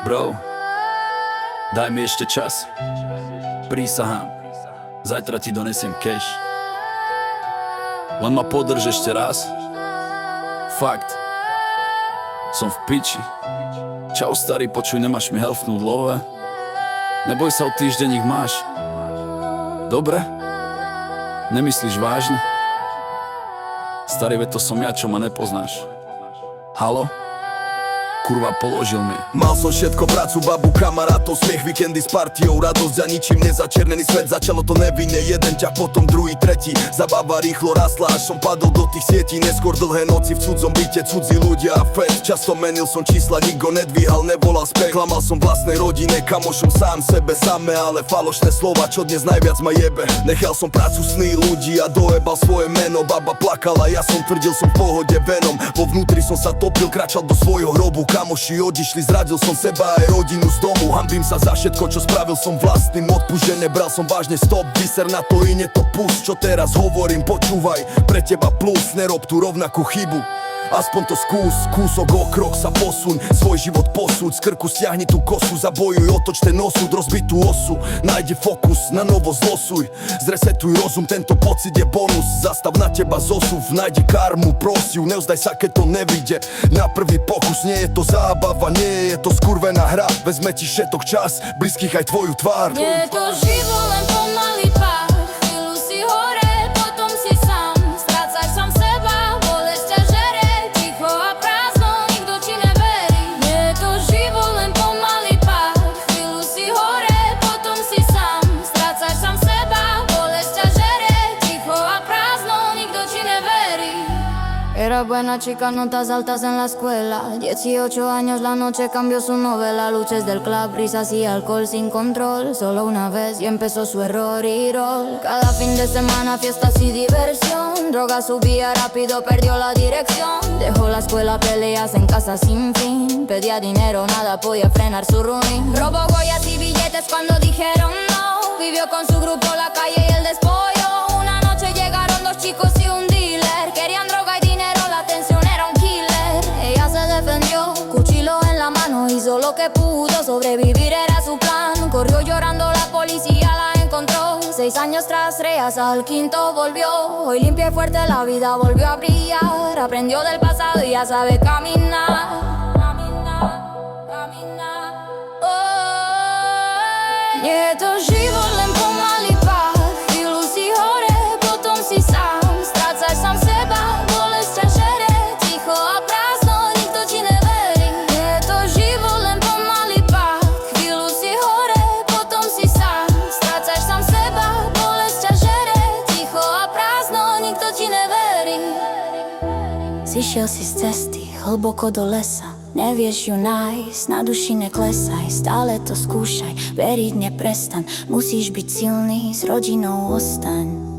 Bro, daj mi ešte čas. Prísahám, zajtra ti donesiem cash. Len ma podrž ešte raz. Fakt, som v piči. Čau starý, počuj, nemáš mi helfnúť love? Neboj sa, o týždeň ich máš. Dobre? Nemyslíš vážne? Starý, veď to som ja, čo ma nepoznáš. Halo? Kurva, položil mi. Mal som všetko, prácu, babu, kamarátov, smiech, víkendy s partiou, radosť a ničím nezačernený svet. Začalo to nevinne, jeden ťah, potom druhý, tretí. Zabava rýchlo rastla, až som padol do tých sietí. Neskôr dlhé noci v cudzom byte, cudzí ľudia a fet. Často menil som čísla, nikto nedvíhal, nevolal späť. Klamal som vlastnej rodine, kamošom, sám sebe samé, ale falošné slova, čo dnes najviac ma jebe. Nechal som prácu, sny ľudí a dojebal svoje meno. Baba plakala, ja som tvrdil, som v pohode venom. Vo vnútri som sa topil, kráčal do svojho hrobu. Kamoši odišli, zradil som seba aj rodinu z domu. Hanbím sa za všetko, čo spravil som vlastným odpust, že nebral som vážne, stop, vyser na to, ine to pust. Čo teraz hovorím, počúvaj, pre teba plus, nerob tu rovnakú chybu. Aspoň to skús, kúsok o krok sa posuň, svoj život posúď, z krku stiahni tú kosu, zabojuj, otoč ten osud, rozbitú osu, nájdi fokus, na novo zlosuj, zresetuj rozum, tento pocit je bonus, zastav na teba zosuv, nájdi karmu, prosiu, nevzdaj sa, keď to nevyjde na prvý pokus, nie je to zábava, nie je to skurvená hra, vezme ti všetok čas, blízkych aj tvoju tvár. Nie je to život, len pomalý pár, chvíľu si hore, potom si sám, strácaš sám seba, bolesť ťa žere, ticho a prázdno, nikto ti neverí. Nie je to život, len pomalý pár, chvíľu si hore, potom si sám, strácaš sám seba, bolesť ťa žere, ticho a prázdno, nikto ti neverí. Era buena chica, notas altas en la escuela. 18 años, la noche cambió su novela. Luces del club, risas y alcohol sin control. Solo una vez y empezó su error y rol. Cada fin de semana, fiestas y diversión. Droga subía rápido, perdió la dirección. Dejó la escuela, peleas en casa sin fin. Pedía dinero, nada podía frenar su ruin. Robó joyas y billetes cuando dijeron no. Vivió con su grupo la calle y el despollo. Una noche llegaron dos chicos y un dealer. Querían droga y dinero, la tensión era un killer. Ella se defendió, cuchillo en la mano. Hizo lo que pudo, sobrevivir era su plan. Corrió llorando, la policía la encontró. 6 años tras reas, al quinto volvió. Hoy limpia y fuerte, la vida volvió a brillar. Aprendió del pasado y ya sabe caminar. Nie to život, len pomalý pár, chvíľu si hore, potom si sám, strácaš sám seba, bolesť ťa žere, ticho a prázdno, nikto ti neverí. Nie to život, len pomalý pár, chvíľu si hore, potom si sám, strácaš sám seba, bolesť ťa žere, ticho a prázdno, nikto ti neverí. Zišiel si z cesty, hlboko do lesa. Nevieš ju nájsť, na duši neklesaj, stále to skúšaj, veriť neprestaň, musíš byť silný, s rodinou ostaň.